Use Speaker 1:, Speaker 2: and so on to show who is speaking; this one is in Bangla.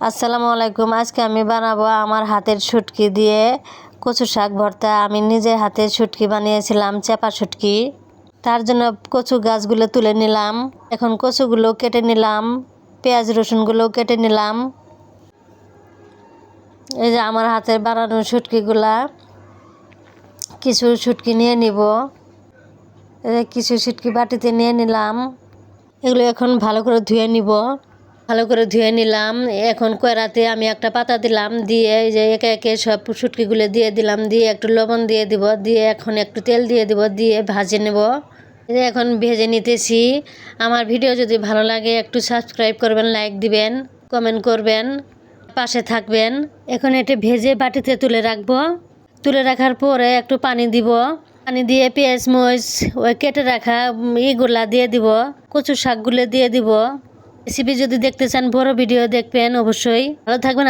Speaker 1: আসসালামু আলাইকুম। আজকে আমি বানাবো আমার হাতের শুটকি দিয়ে কচু শাক ভর্তা। আমি নিজে হাতে শুটকি বানিয়েছিলাম, চেপা শুটকি। তার জন্য কচু গাছগুলো তুলে নিলাম। এখন কচুগুলো কেটে নিলাম, পেঁয়াজ রসুনগুলো কেটে নিলাম। এই যে আমার হাতের বানানো শুটকিগুলা। কিছু শুটকি নিয়ে নিব, কিছু শুটকি বাটিতে নিয়ে নিলাম। এগুলো এখন ভালো করে ধুয়ে নিব। ভালো করে ধুয়ে নিলাম। এখন কড়াইতে আমি একটা পাতা দিলাম, দিয়ে এই যে একে একে সব শুটকিগুলো দিয়ে দিলাম, দিয়ে একটু লবণ দিয়ে দিব, দিয়ে এখন একটু তেল দিয়ে দিব, দিয়ে ভাজে নেব। এখন ভেজে নিতেছি। আমার ভিডিও যদি ভালো লাগে একটু সাবস্ক্রাইব করবেন, লাইক দিবেন, কমেন্ট করবেন, পাশে থাকবেন। এখন এটা ভেজে বাটিতে তুলে রাখবো। তুলে রাখার পরে একটু পানি দিব। পানি দিয়ে পেঁয়াজ মরিচ ওই কেটে রাখা ইগুলা দিয়ে দিব, কচু শাকগুলো দিয়ে দিব। রেসিপি যদি দেখতে চান বড় ভিডিও দেখবেন অবশ্যই। ভালো থাকবেন।